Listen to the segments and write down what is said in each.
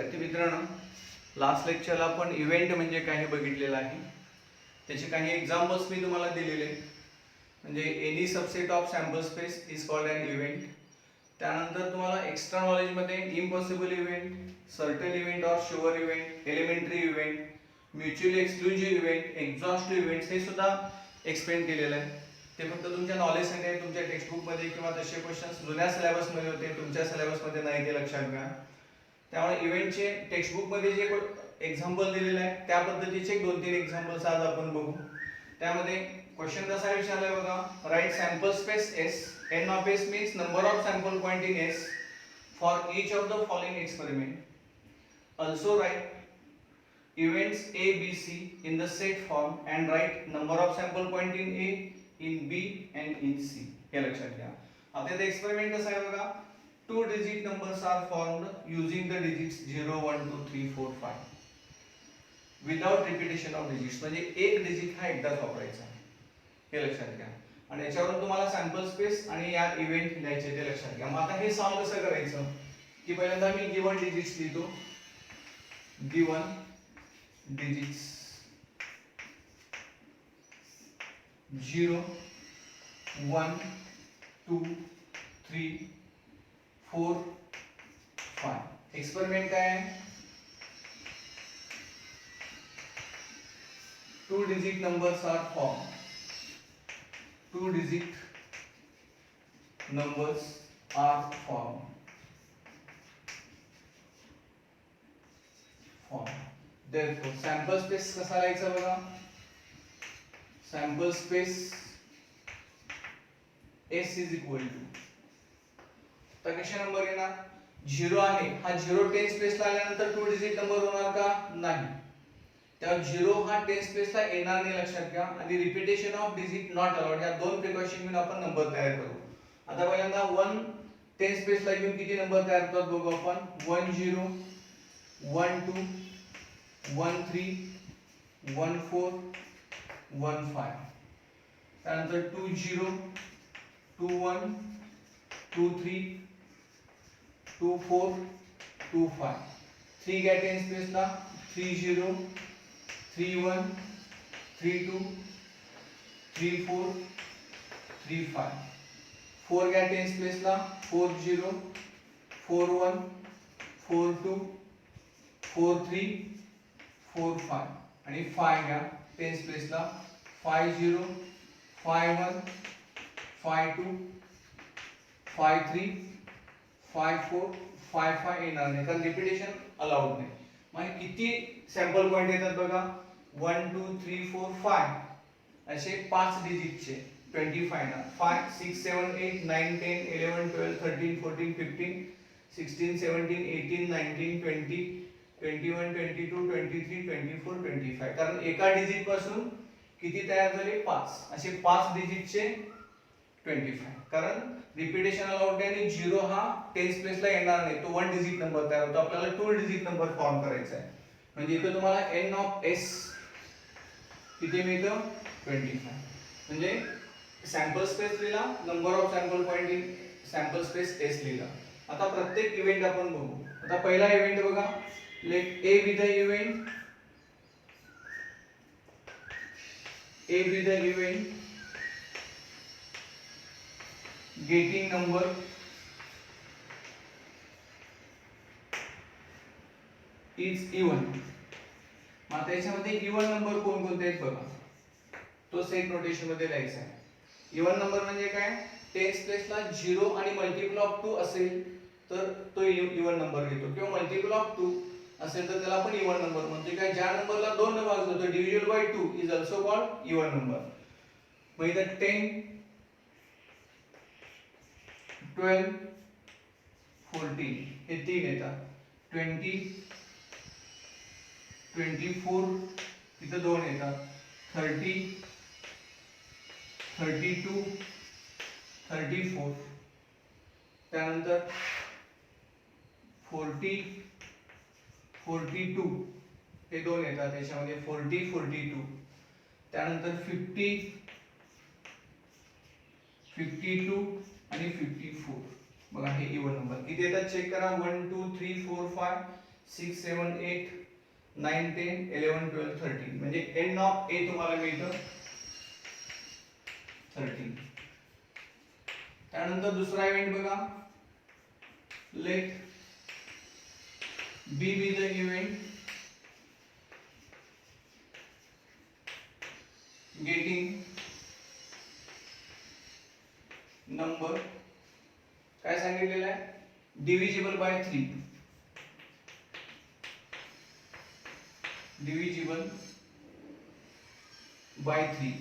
विद्यार्थी मित्रांनो, लास्ट लेक्चरला आपण इव्हेंट म्हणजे काय हे बघितलेलं आहे. त्याचे काही एक्झाम्पल्स मी तुम्हाला दिलेले. म्हणजे any subset of sample space is called an event. त्यानंतर तुम्हाला एक्स्ट्रा नॉलेजमध्ये impossible event, certain event or sure event, elementary event, mutually exclusive event, exhaustive events हे सुद्धा एक्सप्लेन केलेलं आहे. ते फक्त तुमच्या नॉलेजसाठी आहे, तुमच्या टेक्स्टबुकमध्ये किंवा तसे क्वेश्चन्स जुन्या सिलेबसमध्ये होते, तुमच्या सिलेबसमध्ये नाही, ते लक्षात घ्या. त्यामुळे इव्हेंटचे टेक्स्टबुकमध्ये जे एक्झाम्पल दिलेले आहे त्या पद्धतीचे 2-3 एक्झाम्पल्स आज आपण बघू. त्यामध्ये क्वेश्चन कसा विचारलाय बघा, write sample space S, N of S means number of sample point in S for each of the following experiment. Also write events A B C in the set form and write number of sample point in A, in B and in C. हे लक्षात घ्या. आता ते experiment कसं आहे बघा, 2 digit numbers are formed using the digits 0, 1, 2, 3, 4, 5 without repetition of digits. म्हणजे एक डिजिट हा एकदाच वापरायचा, हे लक्षात घ्या. आणि याच्यावरून तुम्हाला सॅम्पल स्पेस आणि या इव्हेंट लिहायचे ते लक्षात घ्या. मग आता हे सॉल्व कसं करायचं की पहिल्यांदा मी गिवन डिजिट्स लिहितो. Given digits 0, 1, 2, 3, 4, 5. एक्सपेरिमेंट काय आहे, 2 digit numbers are formed. 2 digit numbers are formed. Therefore sample space कसा लिहायचा बघा, sample space S is equal to, तर कशा नंबर येणार, 0 आहे, हा 0 10 स्पेसला आल्यानंतर 2 डिजिट नंबर होणार का, नाही. त्या 0 हा 10 स्पेसला येणार नाही, लक्षात घ्या. आणि repetition of digit not allowed, या दोन प्रिकॉशन घेऊन आपण नंबर तयार करू. आता पहिल्यांदा 1 10 स्पेसला घेऊन किती नंबर तयार करतो बघू आपण. 1 0, 1 2, 1 3, 1 4, 1 5. त्यानंतर 2 0, 2 1, 2 3, 2 4, 2 5. 3 घ्या 10 स्पेसला, 3 0, 3 1, 3 2, 3 4, 3 5. 4 घ्या 10 स्पेसला, 4 0, 4 1, 4 2, 4 3, 4 5. आणि 5 घ्या 10 स्पेसला, 5 0, 5 1, 5 2, 5 3, 5 4, 5 5 येणार नाही, कारण रिपीटेशन अलाउड नाही. मग किती सॅम्पल पॉइंट येतात बघा, 1 2 3 4 5 असे 5 डिजिटचे 25 ना. 5 6 7 8 9 10 11 12 13 14 15 16 17 18 19 20 21 22 23 24 25. कारण एका डिजिट पासून किती तयार झाले, 5. असे 5 डिजिटचे 25. कारण रिपीटेशन अलाउड नाही आणि 0 हा 10 स्पेसला येणार नाही, तो 1 डिजिट नंबर तयार होतो. आपल्याला 2 डिजिट नंबर फॉर्म करायचा आहे. म्हणजे इथे तुम्हाला n ऑफ s किती मिळतं, 25. म्हणजे सॅम्पल स्पेस लिहिला, number of sample point in sample space s लिहिला. आता प्रत्येक इव्हेंट आपण बघू. आता पहिला इव्हेंट बघा, let a be the event, a be the event getting number is even. मग त्याच्यामध्ये इवन नंबर कोणकोणते आहेत बघा, तो सेट नोटेशन मध्ये लिहायचा आहे. इवन नंबर म्हणजे काय, 10 स्पेसला 0 आणि मल्टिपल ऑफ 2 असेल तर तो इवन नंबर घेतो, किंवा मल्टिपल ऑफ 2 असेल तर त्याला आपण इवन नंबर म्हणतो. काय, ज्या नंबरला 2 ने भाग होतो, division by 2 is also called even number. मग इथं 10 12 14 हे 3 येतात. 20 24 इथं 2 येतात. 30 32 34. त्यानंतर 40 42 हे 2 येतात, त्याच्यामध्ये 40 42. त्यानंतर 50 52 आणि 54. बघा हे इवन नंबर किती येतात चेक करा, 1 2 3 4 5 6 7 8 9 10 11 12 13 म्हणजे n ऑफ a तुम्हाला मिळतं 13. त्यानंतर दुसरा इव्हेंट बघा, late b be the event getting number काय सांगितलेलं आहे, डिव्हिजिबल बाय 3, डिव्हिजिबल बाय 3.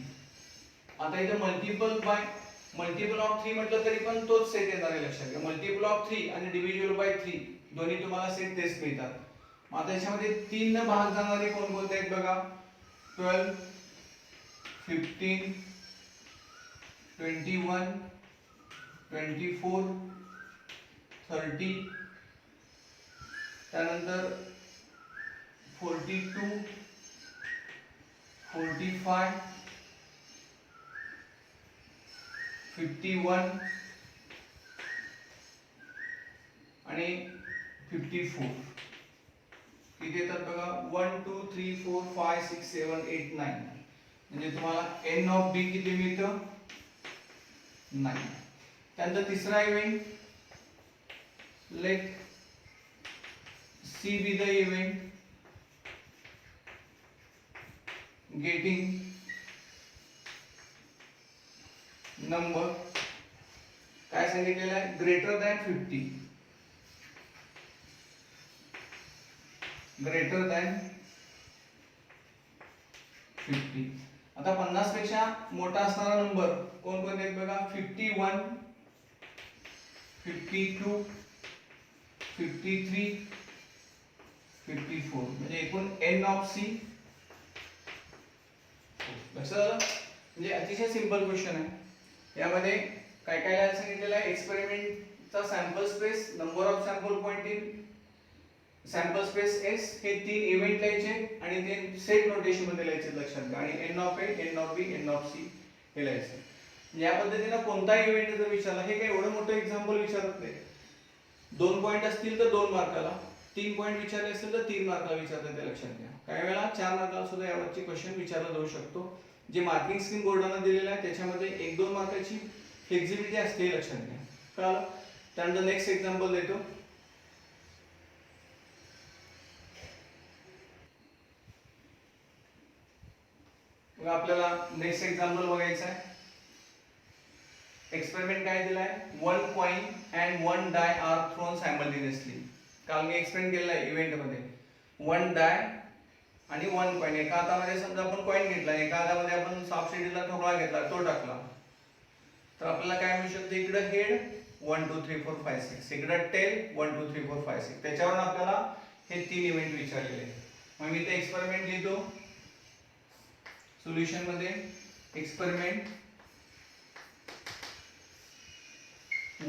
आता इथे मल्टिपल ऑफ 3 म्हटलं तरी पण तोच सेट येणार आहे, लक्षात घ्या. मल्टिपल ऑफ 3 आणि डिव्हिजिबल बाय 3 दोन्ही तुम्हाला सेट तेच मिळतात. मग आता याच्यामध्ये 3 न भाग जाणारे कोणकोणते आहेत बघा, 12 15 21 24 30, त्यानंतर 42 45 51 आणि 54. किती येतात बघा, 1 2 3 4 5 6 7 8 9. म्हणजे तुम्हाला n ऑफ b किती मिळतं, 9. त्यानंतर तिसरा event, let c be the event getting number काय सांगितलेलं आहे, ग्रेटर दॅन 50, ग्रेटर दॅन 50. आता 50 पेक्षा मोठा असणारा नंबर कोणकोणते आहेत बघा, 51 52 53 54. म्हणजे एकूण n ऑफ c. म्हणजे अतिशय सिंपल क्वेश्चन आहे. यामध्ये काय काय लिहायला सांगितलेलं आहे, एक्सपेरिमेंटचा sample space, number of sample point in sample space s, हे 3 इव्हेंट लिहायचे आणि ते सेट नोटेशन मध्ये लिहायचे, लक्षात घ्या. आणि n of a, n of b, n of c हे लिहायचं. या पद्धतीने कोणता इव्हेंट जर विचारला, हे काय एवढं मोठं एक्झाम्पल विचारत नाही. 2 पॉइंट असतील तर 2 मार्काला, 3 पॉइंट विचारले असतील तर 3 मार्काला विचारतात, ते लक्षात घ्या. काही वेळा 4 मार्काला सुद्धा यावरची क्वेश्चन विचारला जाऊ शकतो. जे मार्किंग स्कीम बोर्डाने दिलेलं आहे त्याच्यामध्ये 1-2 मार्काची फ्लेक्सिबिलिटी असते, लक्षात घ्या. कळलं? त्यानंतर नेक्स्ट एक्झाम्पल देतो. मग आपल्याला नेक्स्ट एक्झाम्पल बघायचं आहे. एक्सपेरिमेंट काय दिलाय, 1 coin and 1 die are thrown simultaneously. काल मी एक्सप्लेन केलेलं आहे इव्हेंट मध्ये. 1 डाय आणि 1 कॉइन, एका हातामध्ये समजा आपण कॉइन घेतला, एका हातामध्ये आपण सापशिडीला ठोकळा घेतला, तो टाकला, तर आपल्याला काय मिळू शकते, इकडे हेड 1 2 3 4 5 6, इकडे टेल 1 2 3 4 5 6. त्याच्यावर आपल्याला हे 3 इव्हेंट विचारलेले आहेत. मग मी ते एक्सपेरिमेंट लिहितो सोल्युशन मध्ये. Experiment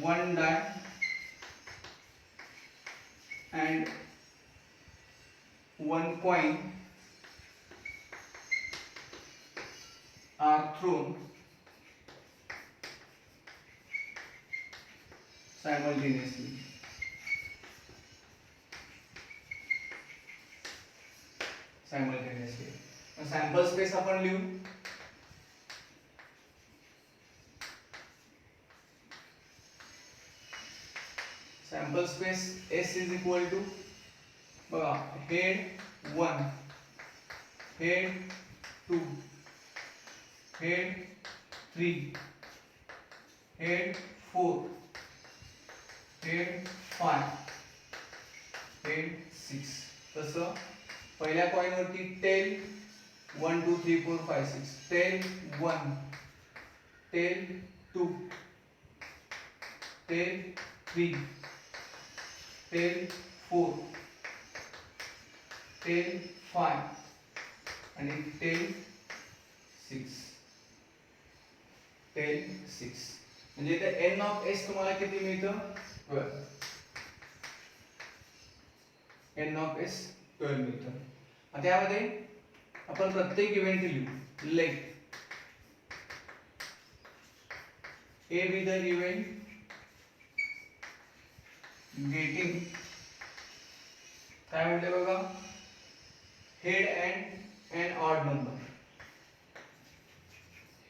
1 die and 1 coin are thrown simultaneously. Sample space आपण लिहू. Sample space S is equal to बघा, head 1, head 2, head 3, head 4, head 5, head 6. तसं पहिल्या कॉइन वरती tail 1 2 3 4 5 6, tail 1, tail 2, tail 3, tail 4, tail 5 आणि टेल 6, टेल 6. म्हणजे इथे n ऑफ s तुम्हाला किती मिळतं, 12. n ऑफ s 12 मिळतं. आता यामध्ये आपण प्रत्येक इव्हेंट लिहू. Let a be the event getting काय म्हटले बघा, head and odd number,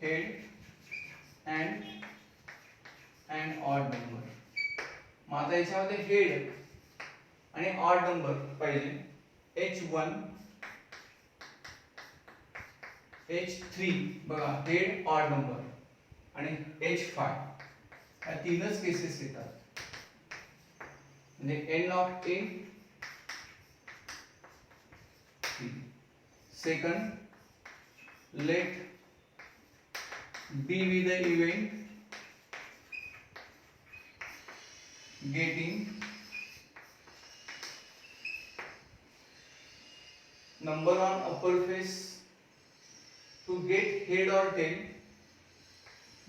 head and odd number. मग आता याच्यामध्ये हेड आणि ऑड नंबर पाहिजे. H1 H3 बघा, हेड ऑड नंबर आणि H5 या तीनच केसेस येतात. म्हणजे n of A 3. Second, let B be the event getting number on upper face to get head or tail,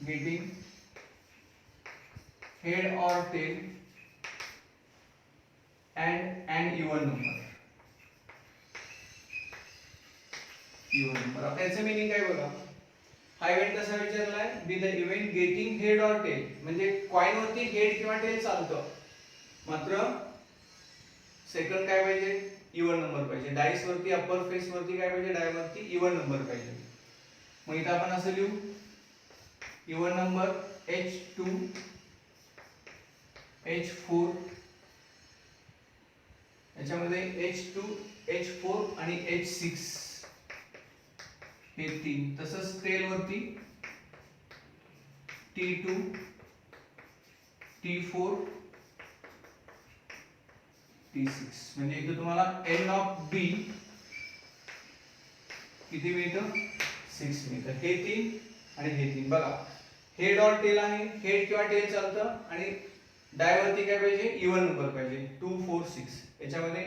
getting head or tail and an even number. even number. आता याचं meaning काय बघा, हा event कसा विचारलाय, B the event getting head or tail, म्हणजे coin वरती head किंवा टेल चालतं, मात्र सेकंड काय पाहिजे, इवन नंबर पाहिजे. डाइस वरती अप्पर फेस वरती काय पाहिजे, डाय वरती इवन नंबर पाहिजे. मग इथं आपण असं लिहू, इवन नंबर H2 H4, याच्यामध्ये H2 H4 आणि H6 हे तीन. तसंच टेल वरती T2 T4 T6. म्हणजे इथे तुम्हाला n ऑफ B किती मिळतं, 6 मिळतं. हे तीन आणि हे तीन. बघा, हेड और टेल आहे, हेड किंवा टेल चालतं, आणि डाय वरती काय पाहिजे, इवन नंबर पाहिजे. 2 4 6, याच्यामध्ये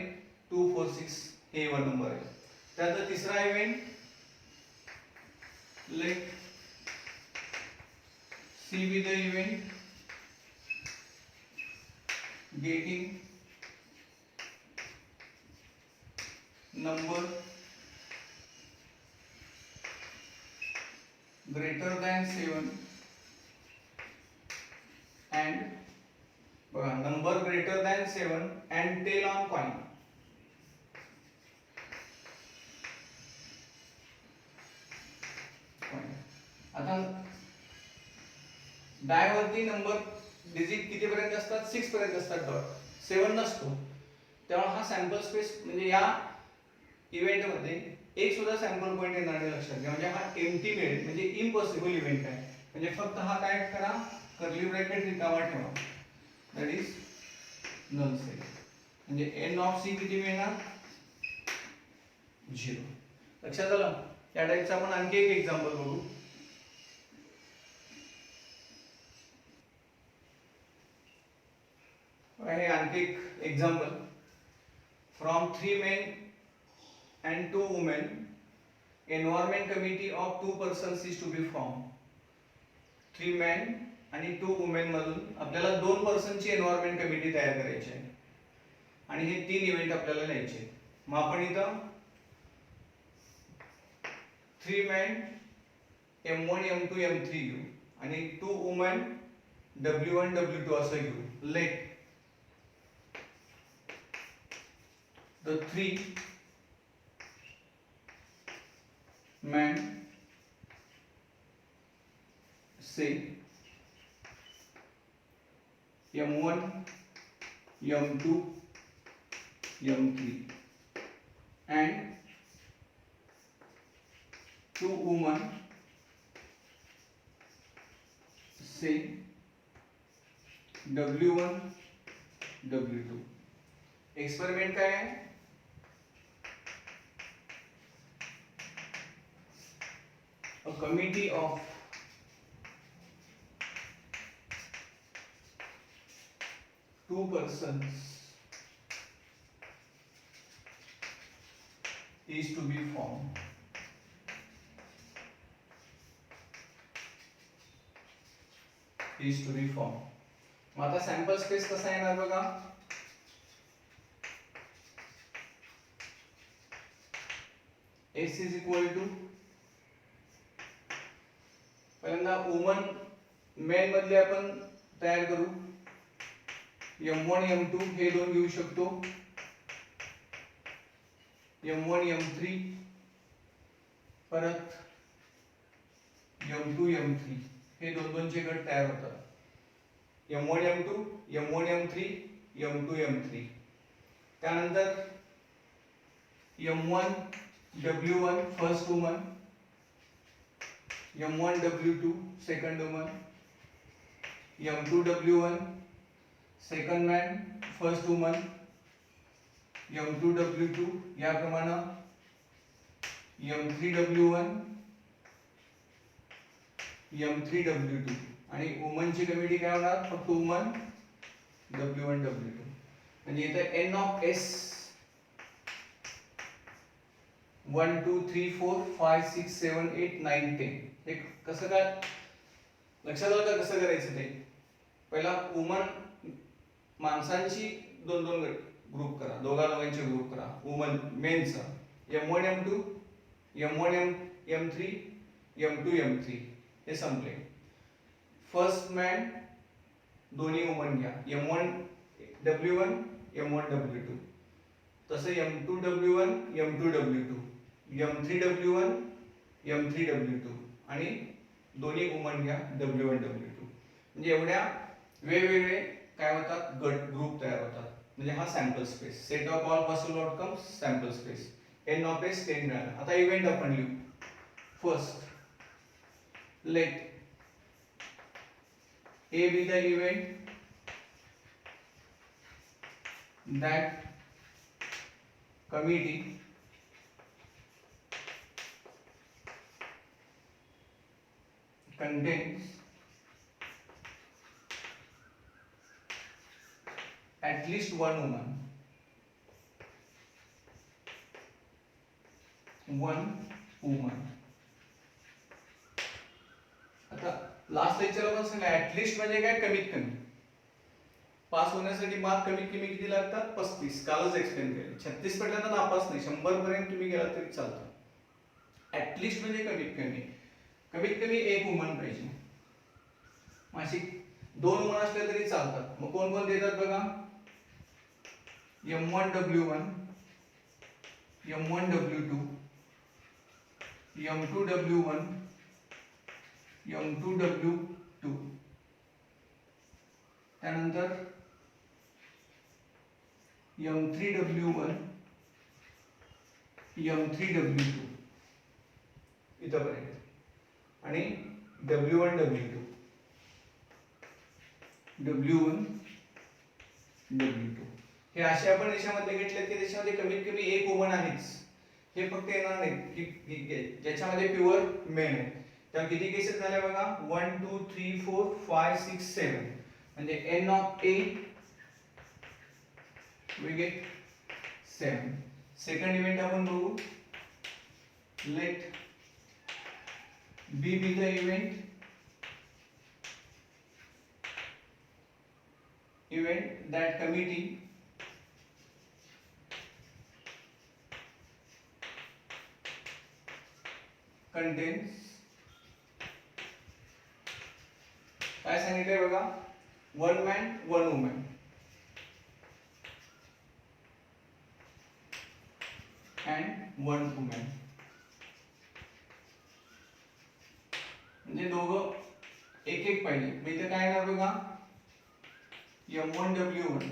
2 4 6 हे इवन नंबर आहे. त्यानंतर तिसरा event, let C be the event getting number greater than 7 and बघा, number greater than 7 and tail on coin. आता डाय वरती नंबर डिजिट किती पर्यंत असतात, 6 पर्यंत असतात, डॉट 7 नसतो. तेव्हा हा सॅम्पल स्पेस, म्हणजे या इव्हेंट मध्ये एक सुद्धा सॅम्पल पॉइंट येणार नाही, लक्षात घ्या. म्हणजे हा एम्प्टी मिळेल, म्हणजे इम्पॉसिबल इव्हेंट आहे. म्हणजे फक्त हा काय करा, कर्ली ब्रॅकेट रिकामा ठेवा, दॅट इज नल सेट. म्हणजे एन ऑफ सी किती मिळणार, 0. लक्षात आलं. या टाइपचा आपण आणखी एक एक्झाम्पल बघू. हे आणखी एक example, from 3 men and 2 women, environment committee of 2 persons is to be formed. 3 men आणि 2 women मधून आपल्याला 2 पर्सनची एन्व्हायरमेंट कमिटी तयार करायची आहे, आणि हे 3 इव्हेंट आपल्याला लिहायचे. मग आपण इथं 3 men M1 M2 M3 घेऊ, आणि 2 women W1 W2 असं घेऊ. Let the 3 men say M1 M2 M3 and 2 women say W1 W2. Experiment काय आहे, a committee of 2 persons is to be formed. Is to be formed. मग आता sample space कसा येणार बघा, S is equal to, पहिल्यांदा woman main मधले आपण तयार करू. M1 M2 हे दोन घेऊ शकतो, M1 M3 परत M2 M3 हे दोन दोनचे गट तयार होतात. M1 M2 M1 M3 M2 M3. त्यानंतर M1 W1 first woman, M1 W2 second woman, M2 W1 second man first woman, M2 W2 याप्रमाणे M3 W1 M3 W2 आणि वुमनची कमिटी काय होणार? फक्त वुमन W1 W2. म्हणजे इथे N ऑफ S 1 2 3 4 5 6 7 8 9 10. हे कसं काय लक्षात आलं का कसं करायचं ते? पहिला वुमन माणसांची दोन दोन ग्रुप करा, दोघांचे ग्रुप करा. Woman मेनचा M1 M2 M1 M3 M2 M3 हे संपले. फर्स्ट मॅन दोन्ही वुमन घ्या, M1 W1 M1 W2. तसे M2 W1 M2 W2, M3 W1 M3 W2 आणि दोन्ही वुमन घ्या W1 W2. म्हणजे एवढ्या वेगवेगळे काय होतात गट ग्रुप तयार होतात. म्हणजे हा sample space, set of all possible outcomes sample space. N of S 10 मिळाला. आता इव्हेंट आपण लिहू. First let A be the event that committee contains at least one woman. आता लास्ट लेक्चरला पण सांगितलं ऍटलिस्ट म्हणजे काय? कमीत कमी. पास होण्यासाठी मार्क कमीत कमी किती लागतात? 35. कालच एक्सप्लेन केले. 36 पडला तर नापास नाही, 100 पर्यंत तुम्ही गेला तरी चालतं. ऍटलिस्ट म्हणजे कमीत कमी, कमीत कमी एक वुमन पाहिजे. अशी दोन वुमन असले तरी चालतात. मग कोण कोण देतात बघा? M1 W1 M1 W2 M2 W1 M2 W2. त्यानंतर M3 W1 M3 W2 इथपर्यंत आणि W1 W2 W1 W2. हे असे आपण याच्यामध्ये घेतले की त्याच्यामध्ये कमीत कमी एक वुमन आहेच. हे फक्त येणार नाही की ज्याच्यामध्ये प्युअर मेन आहे. त्या किती केसेस झाल्या बघा? 1 2 3 4 5 6 7. म्हणजे N of A we get 7. Second event आपण बघू. Let B be the event that committee contains काय सांगितलंय बघा? One man one woman. And one woman. म्हणजे दोघं एक एक पाहिजे. मग इथे काय येणार बघा? M1 W1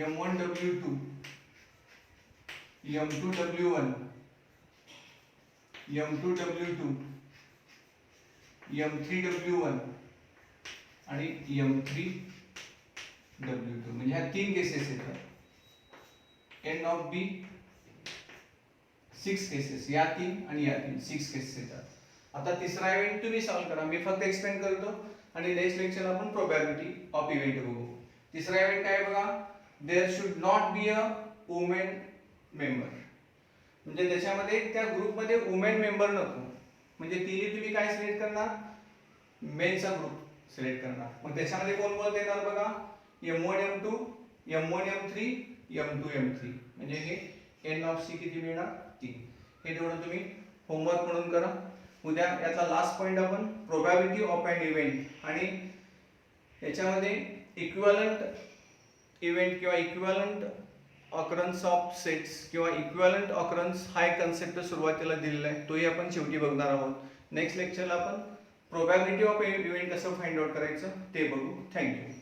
M1 W2 M2 W1 M2 W2 M3 W1 आणि M3 W2. म्हणजे ह्या तीन केसेस येतात. N ऑफ B 6 केसेस, या तीन आणि या तीन 6 केसेस येतात. आता तिसरा इव्हेंट तुम्ही सॉल्व्ह करा, मी फक्त एक्सप्लेन करतो आणि नेक्स्ट लेक्चरला आपण प्रोबॅबिलिटी ऑफ इव्हेंट बघू. तिसरा इव्हेंट काय बघा? There should not be a women member. म्हणजे त्याच्यामध्ये त्या ग्रुपमध्ये वुमेन मेंबर नको. म्हणजे तिन्ही तुम्ही काय सिलेक्ट करणार? मेनचा ग्रुप सिलेक्ट करणार. मग त्याच्यामध्ये कोण कोण येणार बघा? M1 M2 M1 M3 M2 M3. म्हणजे हे N ऑफ C किती मिळणार? 3. हे तेवढं तुम्ही होमवर्क म्हणून करा. उद्या याचा लास्ट पॉइंट आपण प्रोबॅबिलिटी ऑफ एन इव्हेंट आणि याच्यामध्ये इक्विव्हॅलंट इव्हेंट किंवा इक्विव्हॅलंट ऑकरन्स ऑफ सेट्स किंवा इक्विव्हॅलंट ऑकरन्स हा एक कन्सेप्ट सुरुवातीला दिलेला आहे, तोही आपण शेवटी बघणार आहोत. नेक्स्ट लेक्चरला आपण प्रोबॅबिलिटी ऑफ इव्हेंट कसं फाइंड आउट करायचं ते बघू. थँक्यू.